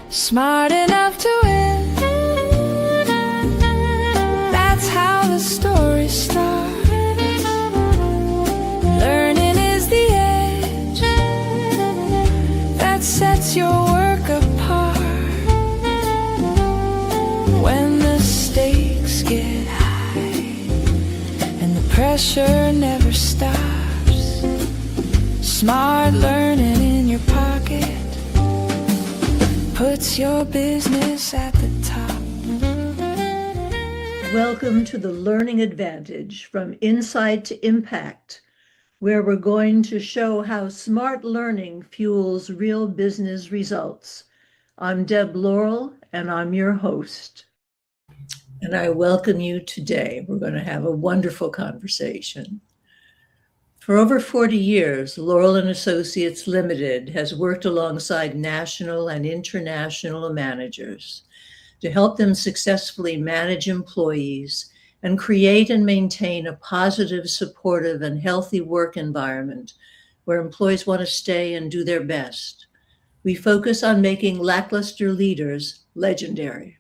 smart enough to win. That's how the story starts. Learning is the edge that sets your work apart. When the stakes get high and the pressure never stops, smart learning in your pocket puts your business at the top. Welcome to the Learning Advantage, from Insight to Impact, where we're going to show how smart learning fuels real business results. I'm Deb Laurel, and I'm your host. And I welcome you today. We're going to have a wonderful conversation. For over 40 years, Laurel and Associates Limited has worked alongside national and international managers to help them successfully manage employees and create and maintain a positive, supportive, and healthy work environment where employees want to stay and do their best. We focus on making lackluster leaders legendary.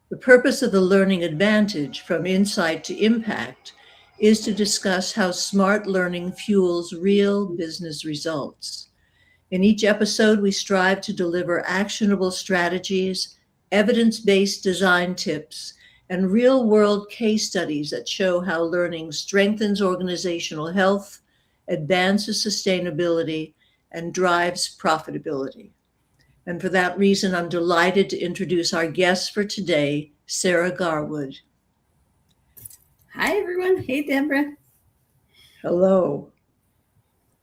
The purpose of the Learning Advantage, from Insight to Impact, is to discuss how smart learning fuels real business results. In each episode, we strive to deliver actionable strategies, evidence-based design tips, and real-world case studies that show how learning strengthens organizational health, advances sustainability, and drives profitability. And for that reason, I'm delighted to introduce our guest for today, Sarah Garwood. Hi, everyone. Hey, Deborah. Hello.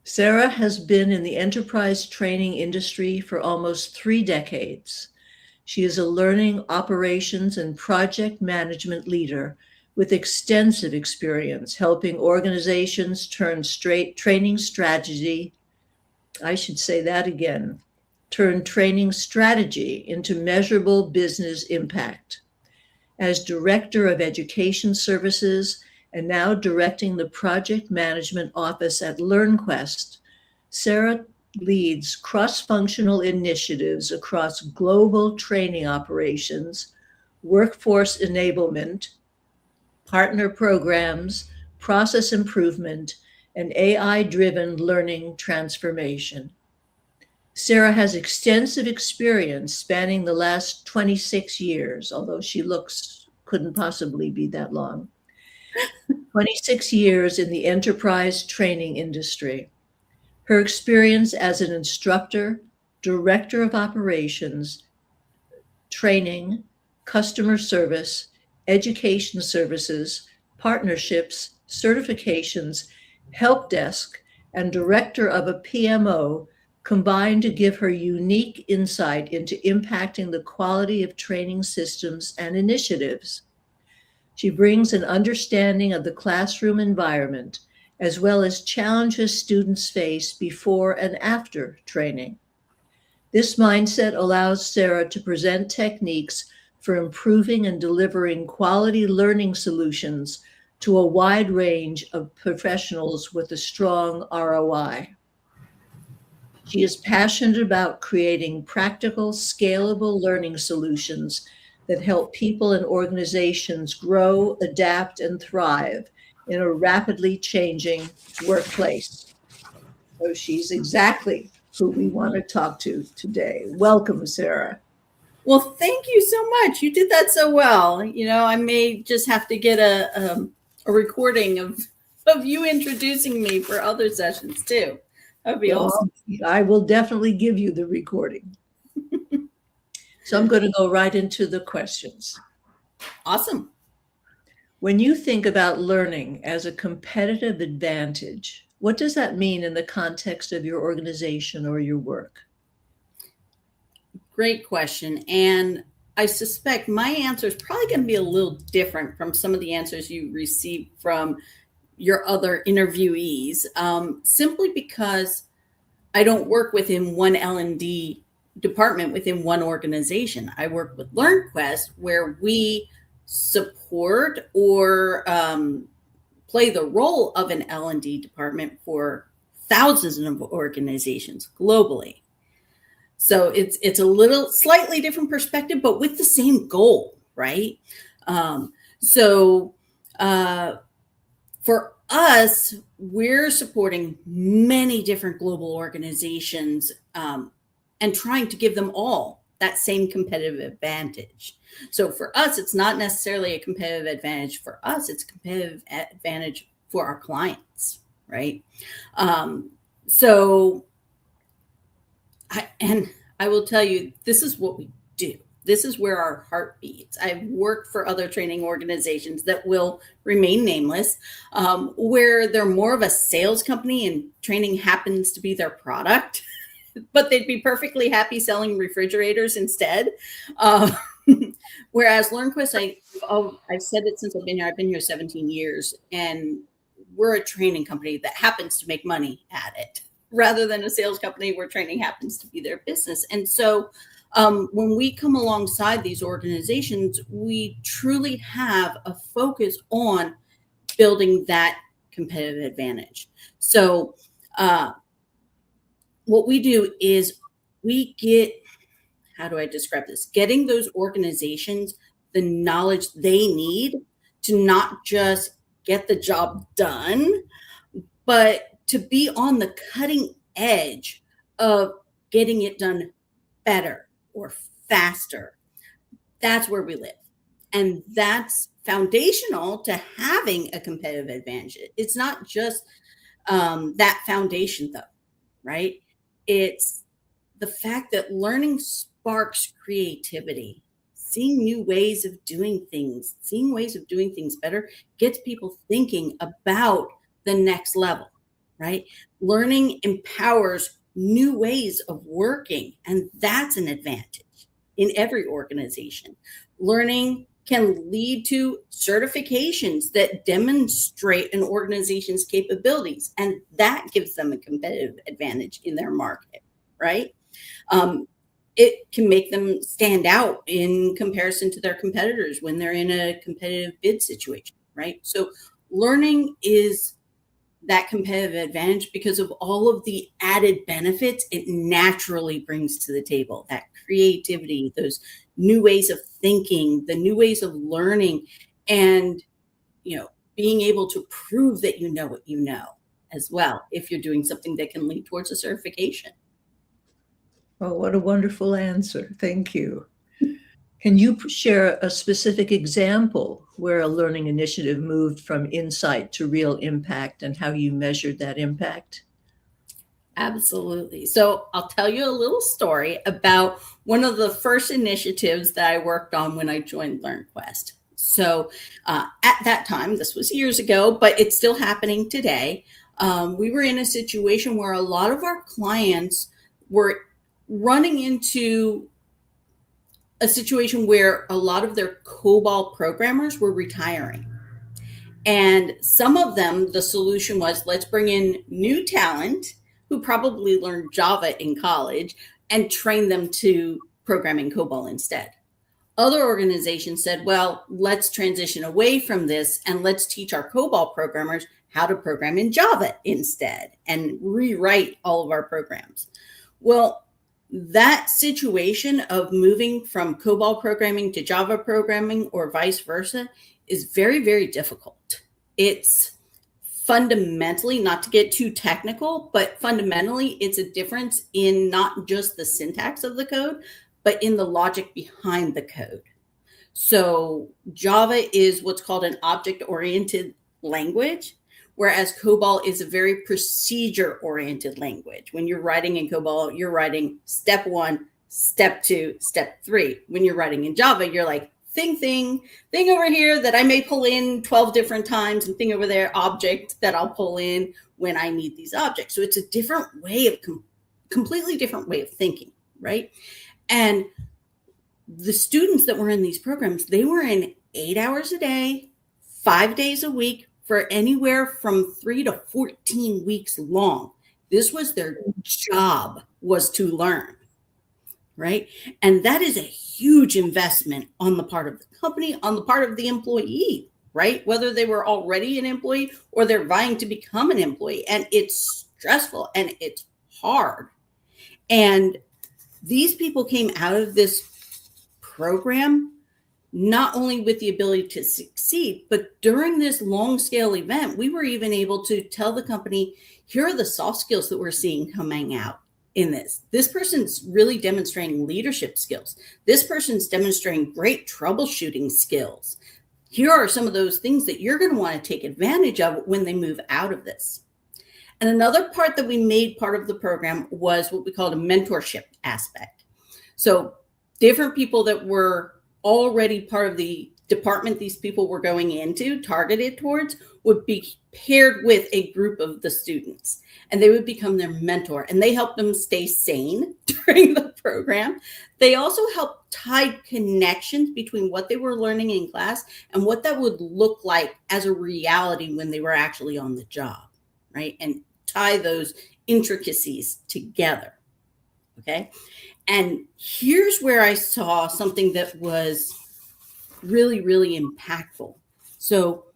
Sarah has been in the enterprise training industry for almost 3 decades. She is a learning operations and project management leader with extensive experience helping organizations turn training strategy into measurable business impact. As Director of Education Services and now directing the Project Management Office at LearnQuest, Sarah leads cross-functional initiatives across global training operations, workforce enablement, partner programs, process improvement, and AI-driven learning transformation. Sarah has extensive experience spanning the last 26 years, although she couldn't possibly be that long. 26 years in the enterprise training industry. Her experience as an instructor, director of operations, training, customer service, education services, partnerships, certifications, help desk, and director of a PMO combined to give her unique insight into impacting the quality of training systems and initiatives. She brings an understanding of the classroom environment, as well as challenges students face before and after training. This mindset allows Sarah to present techniques for improving and delivering quality learning solutions to a wide range of professionals with a strong ROI. She is passionate about creating practical, scalable learning solutions that help people and organizations grow, adapt, and thrive in a rapidly changing workplace. So she's exactly who we want to talk to today. Welcome, Sarah. Well, thank you so much. You did that so well. You know, I may just have to get a recording of you introducing me for other sessions too. That'd be awesome. I will definitely give you the recording. So I'm going to go right into the questions. Awesome. When you think about learning as a competitive advantage, what does that mean in the context of your organization or your work? Great question. And I suspect my answer is probably going to be a little different from some of the answers you received from your other interviewees, simply because I don't work within one L&D department within one organization. I work with LearnQuest, where we support or play the role of an L&D department for thousands of organizations globally. So it's a little slightly different perspective, but with the same goal, right? Um, so for us, we're supporting many different global organizations and trying to give them all that same competitive advantage. So for us, it's not necessarily a competitive advantage for us, it's a competitive advantage for our clients, right? Um, so I will tell you, this is what we do. This is where our heart beats. I've worked for other training organizations that will remain nameless, where they're more of a sales company and training happens to be their product, but they'd be perfectly happy selling refrigerators instead. Uh, Whereas LearnQuest, I've said it since I've been here. I've been here 17 years, and we're a training company that happens to make money at it rather than a sales company where training happens to be their business. And so when we come alongside these organizations, we truly have a focus on building that competitive advantage. So what we do is we get, how do I describe this? Getting those organizations the knowledge they need to not just get the job done, but to be on the cutting edge of getting it done better or faster. That's where we live. And that's foundational to having a competitive advantage. It's not just that foundation, though, right? It's the fact that learning sparks creativity. Seeing new ways of doing things, seeing ways of doing things better gets people thinking about the next level, right? Learning empowers new ways of working, and that's an advantage in every organization. Learning can lead to certifications that demonstrate an organization's capabilities, and that gives them a competitive advantage in their market, right? It can make them stand out in comparison to their competitors when they're in a competitive bid situation, right? So learning is that competitive advantage because of all of the added benefits it naturally brings to the table, that creativity, those new ways of thinking, the new ways of learning, and being able to prove that you know what you know as well if you're doing something that can lead towards a certification. Oh, what a wonderful answer. Thank you. Can you share a specific example where a learning initiative moved from insight to real impact and how you measured that impact? Absolutely. So I'll tell you a little story about one of the first initiatives that I worked on when I joined LearnQuest. So at that time, this was years ago, but it's still happening today. We were in a situation where a lot of our clients were running into a situation where a lot of their COBOL programmers were retiring. And some of them, the solution was, let's bring in new talent who probably learned Java in college and train them to program in COBOL instead. Other organizations said, well, let's transition away from this and let's teach our COBOL programmers how to program in Java instead and rewrite all of our programs. Well, that situation of moving from COBOL programming to Java programming or vice versa is very, very difficult. It's fundamentally, not to get too technical, but fundamentally, it's a difference in not just the syntax of the code, but in the logic behind the code. So Java is what's called an object-oriented language, whereas COBOL is a very procedure-oriented language. When you're writing in COBOL, you're writing step 1, step 2, step 3. When you're writing in Java, you're like, thing over here that I may pull in 12 different times, and thing over there, object that I'll pull in when I need these objects. So it's a different way of, completely different way of thinking, right? And the students that were in these programs, they were in 8 hours a day, 5 days a week, for anywhere from 3 to 14 weeks long. This was their job, was to learn, right? And that is a huge investment on the part of the company, on the part of the employee, right? Whether they were already an employee or they're vying to become an employee. And it's stressful and it's hard. And these people came out of this program not only with the ability to succeed, but during this long scale event, we were even able to tell the company, here are the soft skills that we're seeing coming out in this. This person's really demonstrating leadership skills. This person's demonstrating great troubleshooting skills. Here are some of those things that you're going to want to take advantage of when they move out of this. And another part that we made part of the program was what we called a mentorship aspect. So different people that were already part of the department these people were going into, targeted towards, would be paired with a group of the students, and they would become their mentor, and they helped them stay sane during the program. They also helped tie connections between what they were learning in class and what that would look like as a reality when they were actually on the job, right? And tie those intricacies together, okay? And here's where I saw something that was really, really impactful. So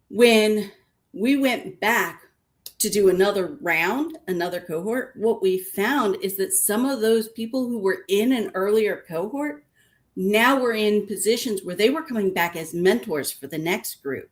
when we went back to do another round, another cohort, what we found is that some of those people who were in an earlier cohort now were in positions where they were coming back as mentors for the next group.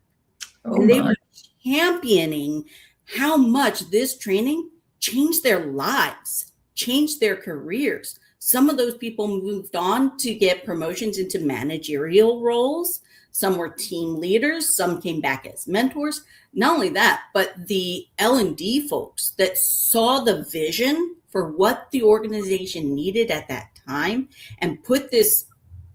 And they were championing how much this training changed their lives, changed their careers. Some of those people moved on to get promotions into managerial roles. Some were team leaders. Some came back as mentors. Not only that, but the L&D folks that saw the vision for what the organization needed at that time and put this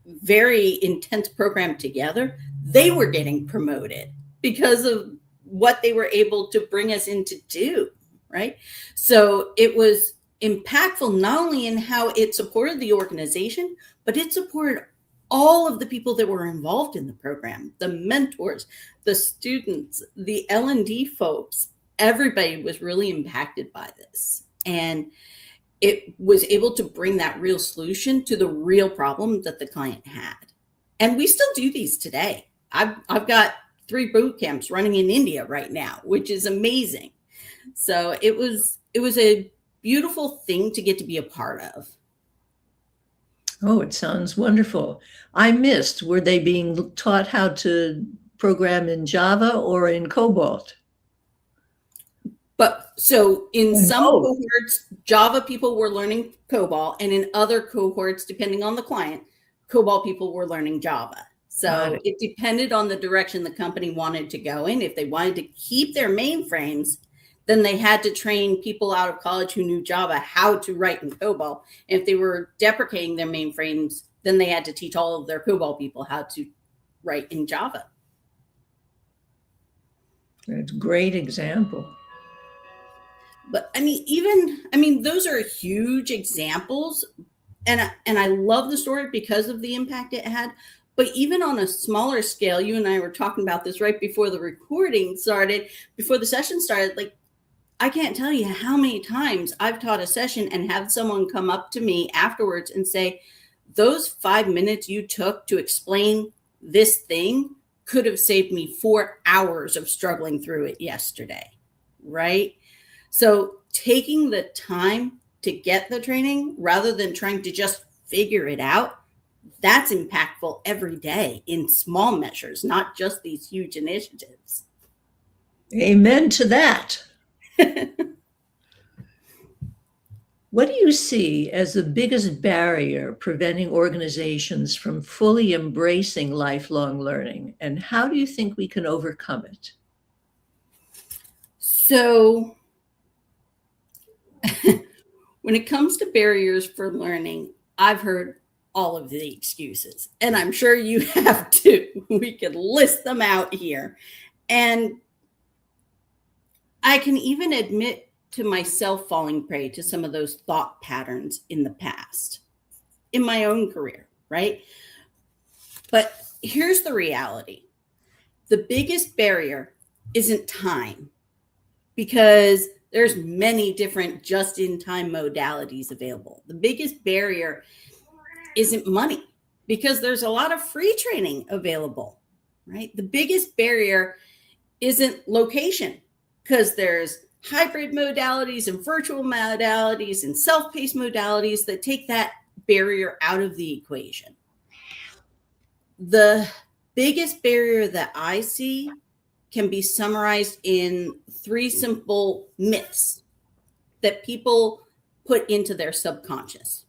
very intense program together, they were getting promoted because of what they were able to bring us in to do, right? So it was impactful not only in how it supported the organization, but it supported all of the people that were involved in the program, the mentors, the students, the L&D folks. Everybody was really impacted by this. And it was able to bring that real solution to the real problem that the client had. And we still do these today. I've got 3 boot camps running in India right now, which is amazing. So it was a beautiful thing to get to be a part of. Oh, it sounds wonderful. I missed, were they being taught how to program in Java or in Cobalt? But so in some cohorts, Java people were learning Cobalt, and in other cohorts, depending on the client, Cobalt people were learning Java. So it depended on the direction the company wanted to go in. If they wanted to keep their mainframes, then they had to train people out of college who knew Java how to write in COBOL. And if they were deprecating their mainframes, then they had to teach all of their COBOL people how to write in Java. That's a great example. But I mean, those are huge examples. And I love the story because of the impact it had. But even on a smaller scale, you and I were talking about this right before the recording started, before the session started, like, I can't tell you how many times I've taught a session and have someone come up to me afterwards and say, those 5 minutes you took to explain this thing could have saved me 4 hours of struggling through it yesterday, right? So taking the time to get the training rather than trying to just figure it out, that's impactful every day in small measures, not just these huge initiatives. Amen to that. What do you see as the biggest barrier preventing organizations from fully embracing lifelong learning, and how do you think we can overcome it? So when it comes to barriers for learning, I've heard all of the excuses, and I'm sure you have too. We could list them out here. And I can even admit to myself falling prey to some of those thought patterns in the past, in my own career, right? But here's the reality. The biggest barrier isn't time, because there's many different just-in-time modalities available. The biggest barrier isn't money, because there's a lot of free training available, right? The biggest barrier isn't location, because there's hybrid modalities and virtual modalities and self-paced modalities that take that barrier out of the equation. The biggest barrier that I see can be summarized in 3 simple myths that people put into their subconscious.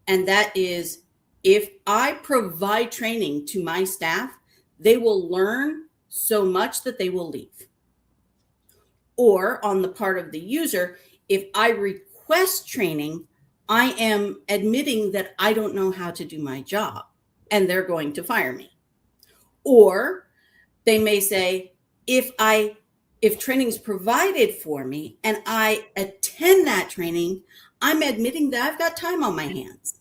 And that is, if I provide training to my staff, they will learn so much that they will leave. Or on the part of the user, if I request training, I am admitting that I don't know how to do my job and they're going to fire me. Or they may say, if training is provided for me and I attend that training, I'm admitting that I've got time on my hands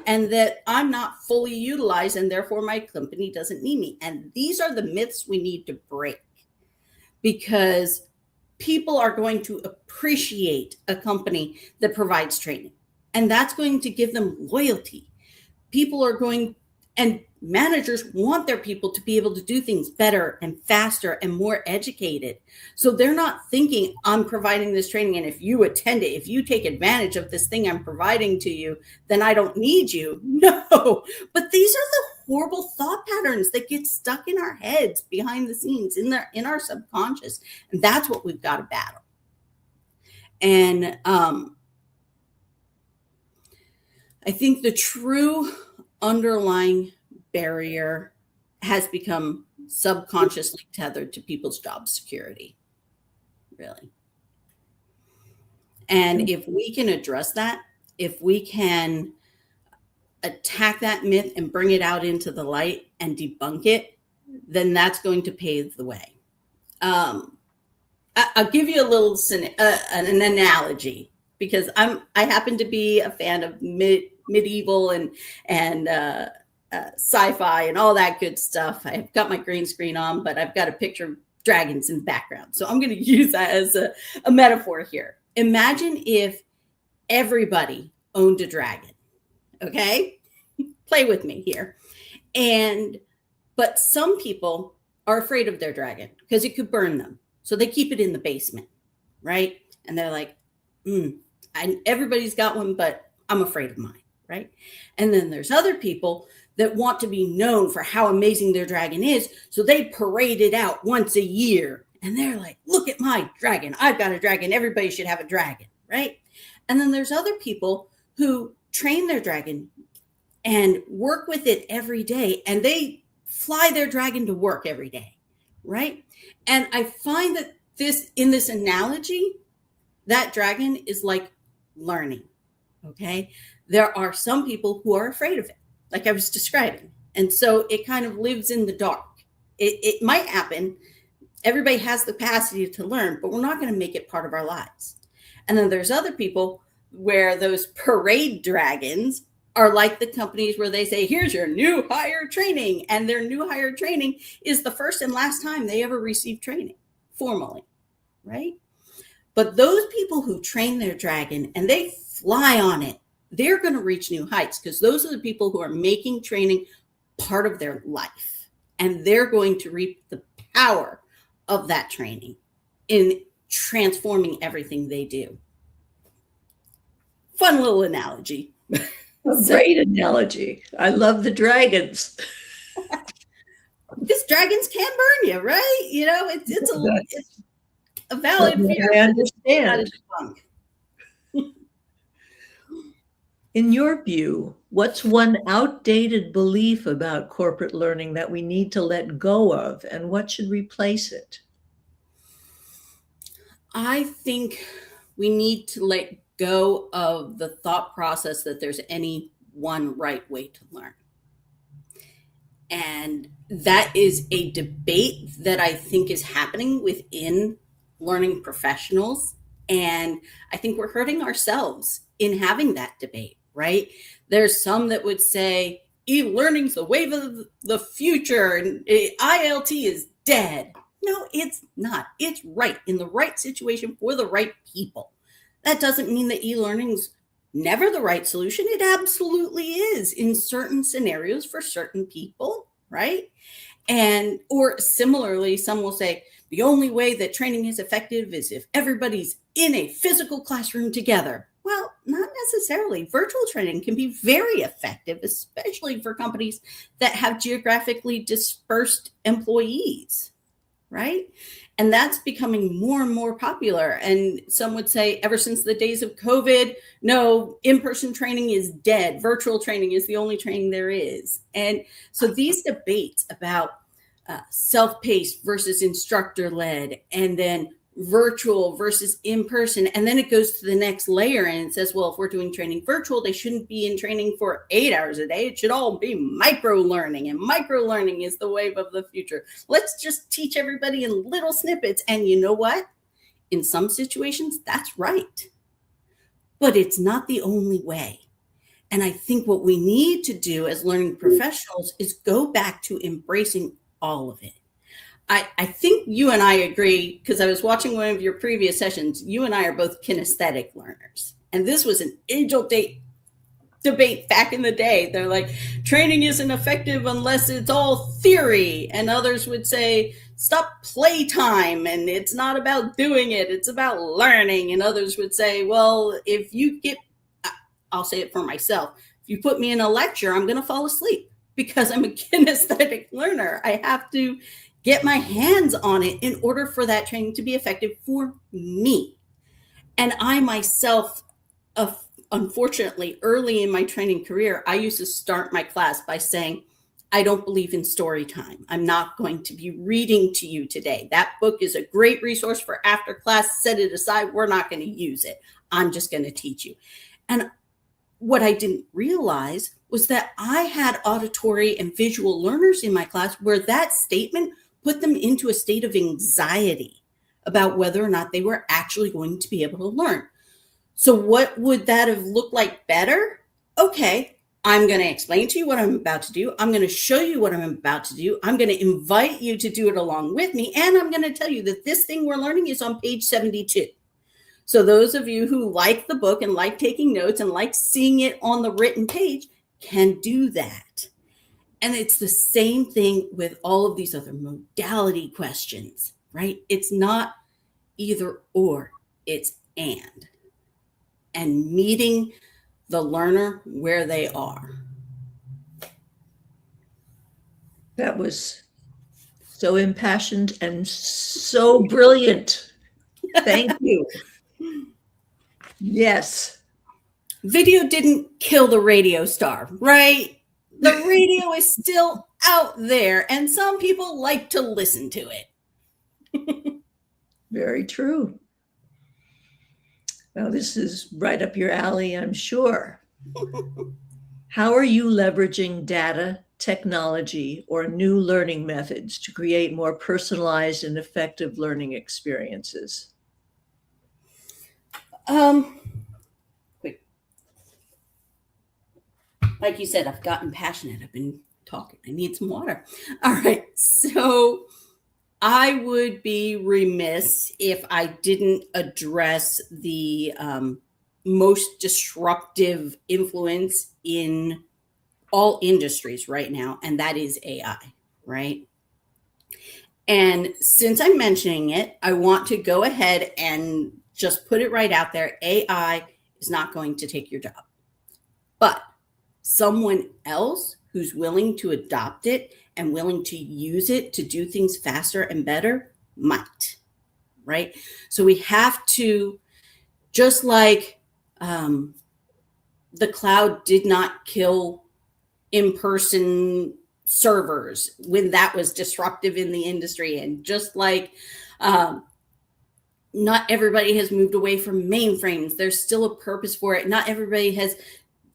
and that I'm not fully utilized and therefore my company doesn't need me. And these are the myths we need to break, because people are going to appreciate a company that provides training, and that's going to give them loyalty. People are going, and managers want their people to be able to do things better and faster and more educated. So they're not thinking, I'm providing this training, and if you attend it, if you take advantage of this thing I'm providing to you, then I don't need you. No, but these are the horrible thought patterns that get stuck in our heads behind the scenes in our subconscious. And that's what we've got to battle. And I think the true underlying barrier has become subconsciously tethered to people's job security, really. And if we can address that, if we can attack that myth and bring it out into the light and debunk it, then that's going to pave the way. I'll give you a little an analogy, because I happen to be a fan of medieval and sci-fi and all that good stuff. I've got my green screen on, but I've got a picture of dragons in the background. So I'm going to use that as a metaphor here. Imagine if everybody owned a dragon. Okay? Play with me here. But some people are afraid of their dragon because it could burn them. So they keep it in the basement, right? And they're like, everybody's got one, but I'm afraid of mine, right? And then there's other people that want to be known for how amazing their dragon is. So they parade it out once a year. And they're like, look at my dragon. I've got a dragon. Everybody should have a dragon, right? And then there's other people who train their dragon and work with it every day. And they fly their dragon to work every day, right? And I find that in this analogy, that dragon is like learning, okay? There are some people who are afraid of it, like I was describing. And so it kind of lives in the dark. It might happen. Everybody has the capacity to learn, but we're not going to make it part of our lives. And then there's other people where those parade dragons are like the companies where they say, here's your new hire training. And their new hire training is the first and last time they ever receive training formally, right? But those people who train their dragon and they fly on it, they're going to reach new heights, because those are the people who are making training part of their life. And they're going to reap the power of that training in transforming everything they do. Fun little analogy. A great analogy. I love the dragons. Because dragons can burn you, right? You know, it's a valid fear. I understand. In your view, what's one outdated belief about corporate learning that we need to let go of, and what should replace it? I think we need to let go of the thought process that there's any one right way to learn. And that is a debate that I think is happening within learning professionals. And I think we're hurting ourselves in having that debate, right? There's some that would say e-learning's the wave of the future and ILT is dead. No, it's not. It's right in the right situation for the right people. That doesn't mean that e-learning's never the right solution. It absolutely is in certain scenarios for certain people, right? And or similarly, some will say, the only way that training is effective is if everybody's in a physical classroom together. Well, not necessarily. Virtual training can be very effective, especially for companies that have geographically dispersed employees, right? And that's becoming more and more popular. And some would say, ever since the days of COVID, no, in-person training is dead. Virtual training is the only training there is. And so these debates about self-paced versus instructor-led, and then virtual versus in-person, and then it goes to the next layer and it says, well, if we're doing training virtual, they shouldn't be in training for 8 hours a day. It should all be micro learning, and micro learning is the wave of the future. Let's just teach everybody in little snippets. And you know what? In some situations, that's right, but it's not the only way. And I think what we need to do as learning professionals is go back to embracing all of it. I think you and I agree, because I was watching one of your previous sessions. You and I are both kinesthetic learners. And this was an age-old debate back in the day. They're like, training isn't effective unless it's all theory. And others would say, stop playtime, and it's not about doing it, it's about learning. And others would say, well, if you get, I'll say it for myself, if you put me in a lecture, I'm going to fall asleep because I'm a kinesthetic learner. I have to get my hands on it in order for that training to be effective for me. And I myself, unfortunately, early in my training career, I used to start my class by saying, I don't believe in story time. I'm not going to be reading to you today. That book is a great resource for after class. Set it aside. We're not going to use it. I'm just going to teach you. And what I didn't realize was that I had auditory and visual learners in my class where that statement put them into a state of anxiety about whether or not they were actually going to be able to learn. So what would that have looked like better? Okay, I'm going to explain to you what I'm about to do. I'm going to show you what I'm about to do. I'm going to invite you to do it along with me. And I'm going to tell you that this thing we're learning is on page 72. So those of you who like the book and like taking notes and like seeing it on the written page can do that. And it's the same thing with all of these other modality questions, right? It's not either or, it's and meeting the learner where they are. That was so impassioned and so brilliant. Thank you. Yes. Video didn't kill the radio star, right? The radio is still out there, and some people like to listen to it. Very true. Well, this is right up your alley, I'm sure. How are you leveraging data, technology, or new learning methods to create more personalized and effective learning experiences? Like you said, I've gotten passionate. I've been talking. I need some water. All right. So I would be remiss if I didn't address the most disruptive influence in all industries right now, and that is AI, right? And since I'm mentioning it, I want to go ahead and just put it right out there. AI is not going to take your job, but someone else who's willing to adopt it and willing to use it to do things faster and better might, right? So we have to, just like the cloud did not kill in-person servers when that was disruptive in the industry, and just like not everybody has moved away from mainframes, there's still a purpose for it. Not everybody has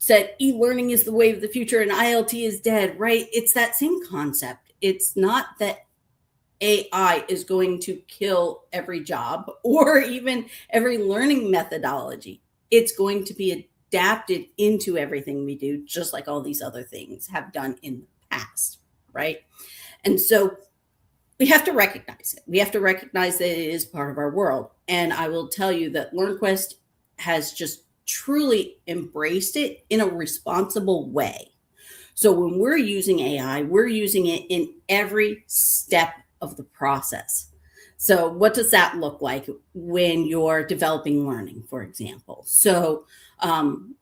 said e-learning is the wave of the future and ILT is dead, right? It's that same concept. It's not that AI is going to kill every job or even every learning methodology. It's going to be adapted into everything we do, just like all these other things have done in the past, right? And so we have to recognize it. We have to recognize that it is part of our world. And I will tell you that LearnQuest has just truly embraced it in a responsible way. So when we're using AI, we're using it in every step of the process. So what does that look like when you're developing learning, for example? So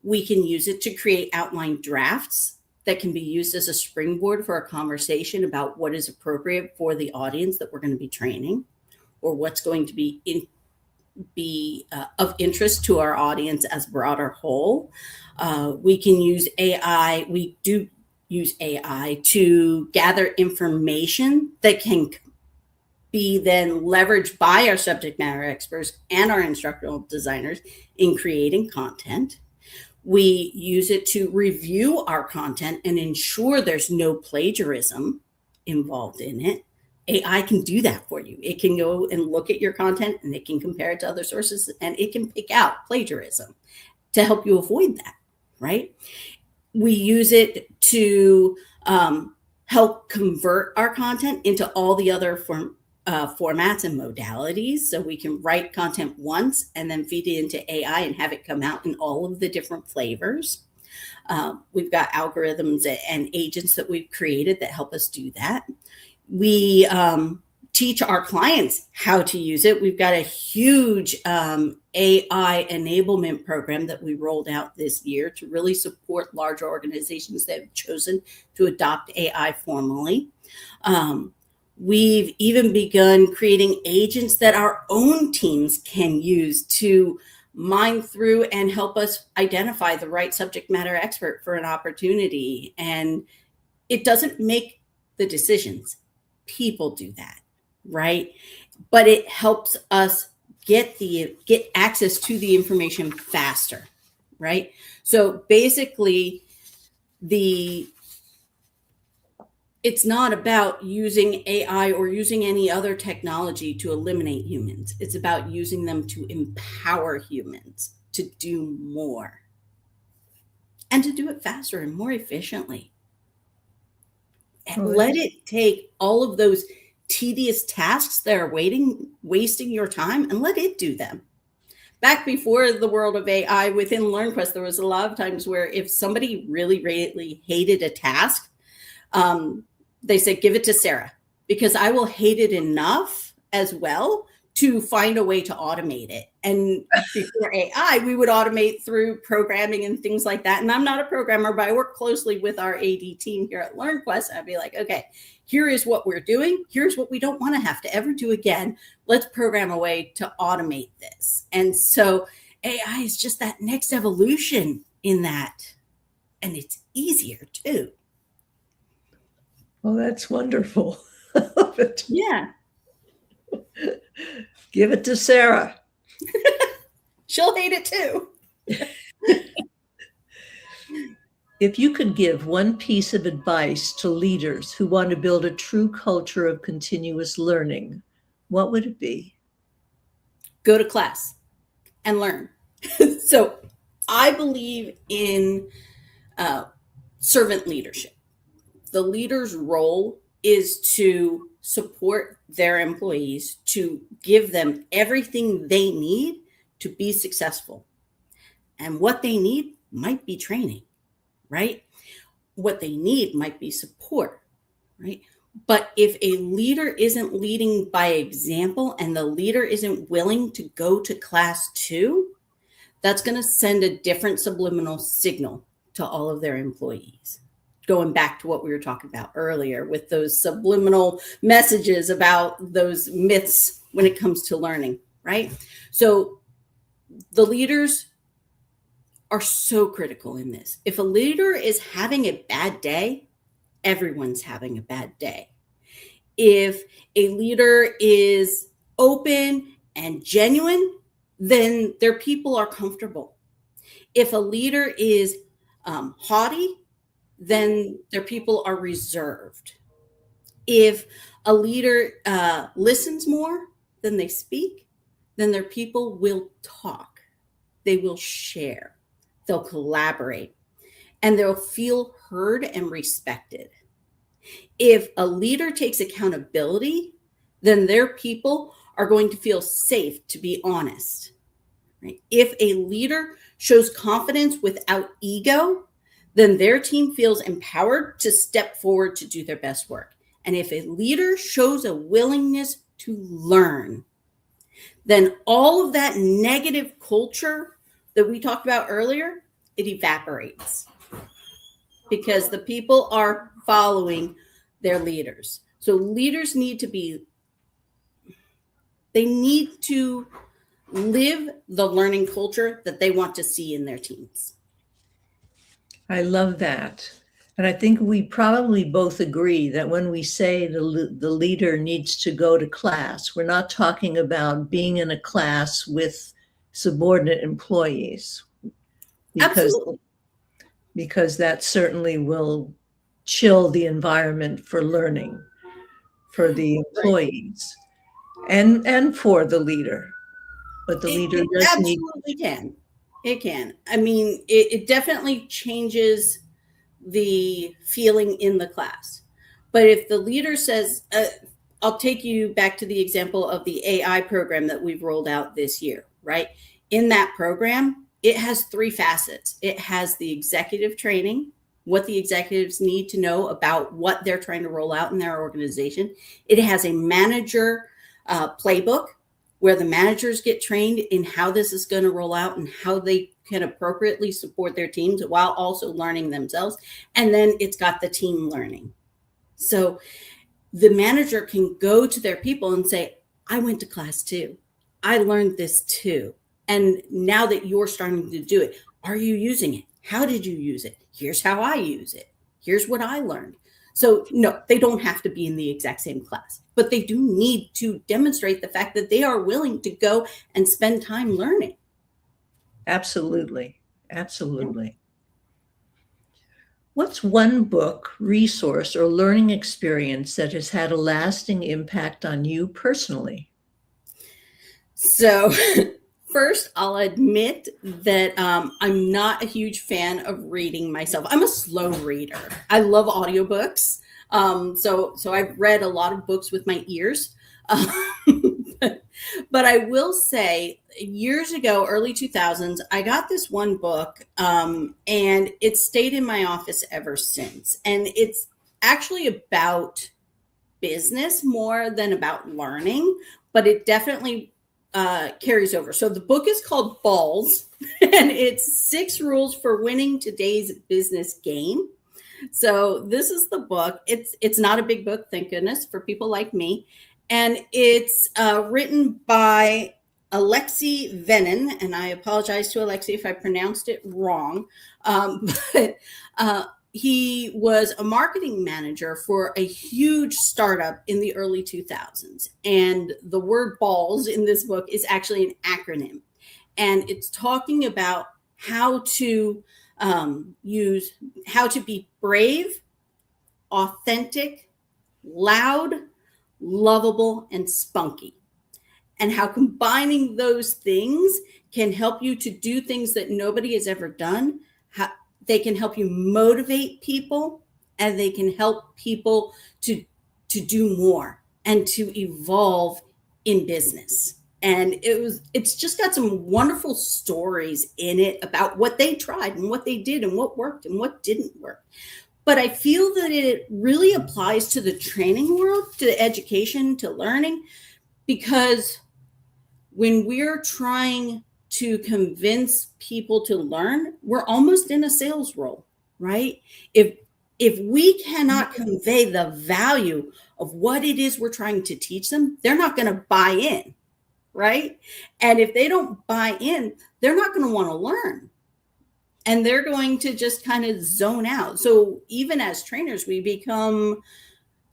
we can use it to create outline drafts that can be used as a springboard for a conversation about what is appropriate for the audience that we're going to be training, or what's going to be of interest to our audience as broader whole. We can use AI. We do use AI to gather information that can be then leveraged by our subject matter experts and our instructional designers in creating content. We use it to review our content and ensure there's no plagiarism involved in it. AI can do that for you. It can go and look at your content, and it can compare it to other sources, and it can pick out plagiarism to help you avoid that, right? We use it to help convert our content into all the other formats and modalities. So we can write content once and then feed it into AI and have it come out in all of the different flavors. We've got algorithms and agents that we've created that help us do that. We teach our clients how to use it. We've got a huge AI enablement program that we rolled out this year to really support larger organizations that have chosen to adopt AI formally. We've even begun creating agents that our own teams can use to mine through and help us identify the right subject matter expert for an opportunity. And it doesn't make the decisions. People do that, right? But it helps us get access to the information faster, right? So basically, it's not about using AI or using any other technology to eliminate humans. It's about using them to empower humans to do more and to do it faster and more efficiently. And let it take all of those tedious tasks that are wasting your time, and let it do them. Back before the world of AI within LearnQuest, there was a lot of times where if somebody really, really hated a task, they said, give it to Sarah, because I will hate it enough as well to find a way to automate it. And before AI, we would automate through programming and things like that. And I'm not a programmer, but I work closely with our AD team here at LearnQuest. I'd be like, okay, here is what we're doing. Here's what we don't want to have to ever do again. Let's program a way to automate this. And so AI is just that next evolution in that. And it's easier too. Well, that's wonderful. I love it. Yeah. Give it to Sarah. She'll hate it too. If you could give one piece of advice to leaders who want to build a true culture of continuous learning, what would it be? Go to class and learn. So I believe in servant leadership. The leader's role is to support their employees, to give them everything they need to be successful. And what they need might be training, right? What they need might be support, right? But if a leader isn't leading by example and the leader isn't willing to go to class too, that's going to send a different subliminal signal to all of their employees. Going back to what we were talking about earlier with those subliminal messages about those myths when it comes to learning, right? So the leaders are so critical in this. If a leader is having a bad day, everyone's having a bad day. If a leader is open and genuine, then their people are comfortable. If a leader is haughty, then their people are reserved. If a leader listens more than they speak, then their people will talk. They will share. They'll collaborate. And they'll feel heard and respected. If a leader takes accountability, then their people are going to feel safe to be honest. Right? If a leader shows confidence without ego, then their team feels empowered to step forward to do their best work. And if a leader shows a willingness to learn, then all of that negative culture that we talked about earlier, it evaporates because the people are following their leaders. So leaders need to live the learning culture that they want to see in their teams. I love that. And I think we probably both agree that when we say the leader needs to go to class, we're not talking about being in a class with subordinate employees, because that certainly will chill the environment for learning for the employees and for the leader. But the leader does absolutely can. It can. I mean, it definitely changes the feeling in the class. But if the leader says, I'll take you back to the example of the AI program that we've rolled out this year, right? In that program, it has 3 facets. It has the executive training, what the executives need to know about what they're trying to roll out in their organization. It has a manager playbook where the managers get trained in how this is going to roll out and how they can appropriately support their teams while also learning themselves. And then it's got the team learning. So the manager can go to their people and say, I went to class too. I learned this too. And now that you're starting to do it, are you using it? How did you use it? Here's how I use it. Here's what I learned. So no, they don't have to be in the exact same class, but they do need to demonstrate the fact that they are willing to go and spend time learning. Absolutely. Absolutely. What's one book, resource, or learning experience that has had a lasting impact on you personally? So first, I'll admit that I'm not a huge fan of reading myself. I'm a slow reader. I love audiobooks. So I've read a lot of books with my ears. But I will say years ago, early 2000s, I got this one book and it stayed in my office ever since. And it's actually about business more than about learning, but it definitely carries over. So the book is called Balls, and it's 6 rules for winning today's business game. So this is the book. It's not a big book, thank goodness, for people like me. And it's written by Alexei Venin, and I apologize to Alexei if I pronounced it wrong. But he was a marketing manager for a huge startup in the early 2000s. And the word balls in this book is actually an acronym. And it's talking about how to how to be brave, authentic, loud, lovable, and spunky, and how combining those things can help you to do things that nobody has ever done. How they can help you motivate people, and they can help people to do more and to evolve in business. And it's just got some wonderful stories in it about what they tried and what they did and what worked and what didn't work. But I feel that it really applies to the training world, to education, to learning, because when we're trying to convince people to learn, we're almost in a sales role, right? If we cannot convey the value of what it is we're trying to teach them, they're not going to buy in, right? And if they don't buy in, they're not going to want to learn. And they're going to just kind of zone out. So even as trainers, we become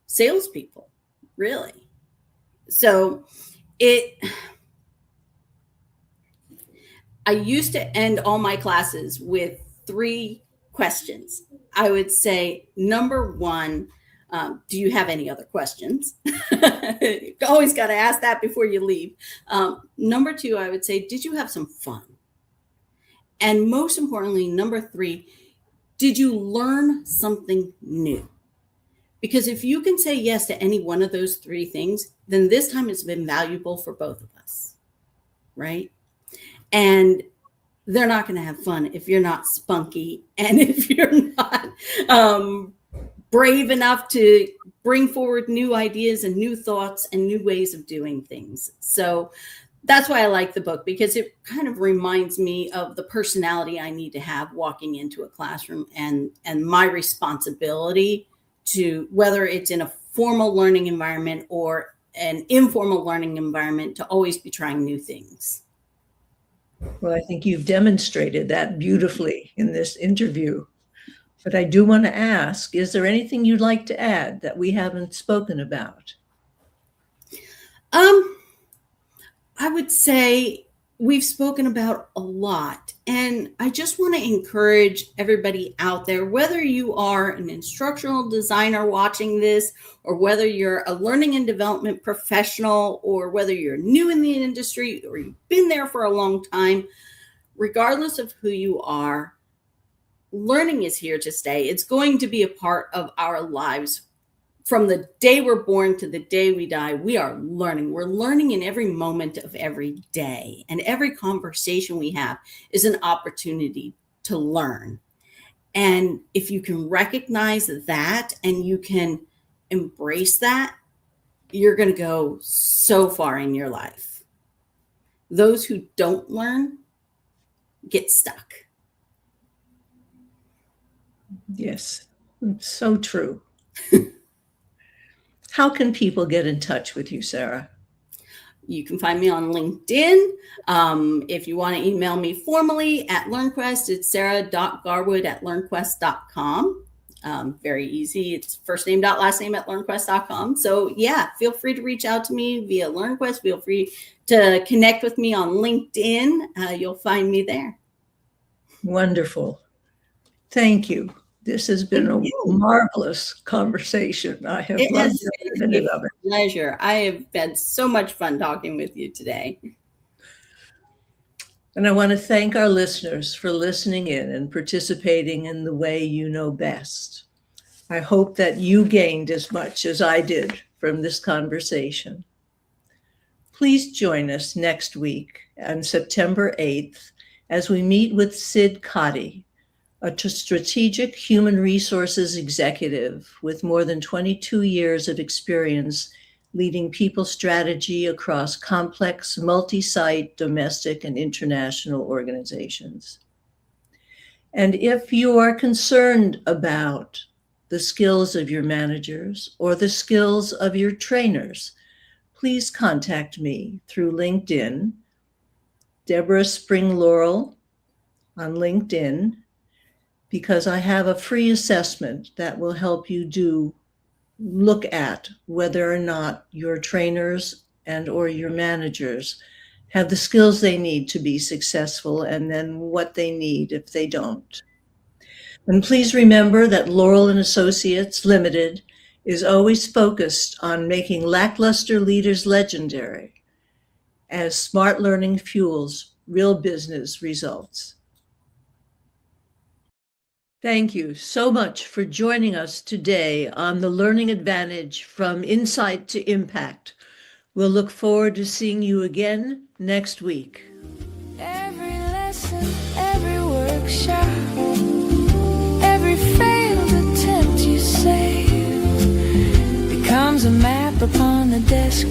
salespeople, really. So I used to end all my classes with 3 questions. I would say, number 1, do you have any other questions? You always got to ask that before you leave. Number 2, I would say, did you have some fun? And most importantly, number 3, did you learn something new? Because if you can say yes to any one of those 3 things, then this time has been valuable for both of us, right? And they're not going to have fun if you're not spunky and if you're not brave enough to bring forward new ideas and new thoughts and new ways of doing things. So that's why I like the book, because it kind of reminds me of the personality I need to have walking into a classroom, and my responsibility to, whether it's in a formal learning environment or an informal learning environment, to always be trying new things. Well, I think you've demonstrated that beautifully in this interview. But I do want to ask, is there anything you'd like to add that we haven't spoken about? I would say we've spoken about a lot, and I just want to encourage everybody out there, whether you are an instructional designer watching this, or whether you're a learning and development professional, or whether you're new in the industry or you've been there for a long time, regardless of who you are, learning is here to stay. It's going to be a part of our lives. From the day we're born to the day we die, we are learning. We're learning in every moment of every day. And every conversation we have is an opportunity to learn. And if you can recognize that and you can embrace that, you're going to go so far in your life. Those who don't learn get stuck. Yes, so true. How can people get in touch with you, Sarah? You can find me on LinkedIn. If you want to email me formally at LearnQuest, it's sarah.garwood@learnquest.com. Very easy. It's first name dot last name at learnquest.com. So yeah, feel free to reach out to me via LearnQuest. Feel free to connect with me on LinkedIn. You'll find me there. Wonderful. Thank you. This has been a marvelous conversation. I have loved every minute of it. Pleasure. I have had so much fun talking with you today. And I want to thank our listeners for listening in and participating in the way you know best. I hope that you gained as much as I did from this conversation. Please join us next week on September 8th as we meet with Sid Cotty, a strategic human resources executive with more than 22 years of experience leading people strategy across complex, multi-site, domestic, and international organizations. And if you are concerned about the skills of your managers or the skills of your trainers, please contact me through LinkedIn, Deborah Spring Laurel on LinkedIn, because I have a free assessment that will help you look at whether or not your trainers and or your managers have the skills they need to be successful, and then what they need if they don't. And please remember that Laurel and Associates Limited is always focused on making lackluster leaders legendary as smart learning fuels real business results. Thank you so much for joining us today on the Learning Advantage from Insight to Impact. We'll look forward to seeing you again next week. Every lesson, every workshop, every failed attempt you save becomes a map upon the desk.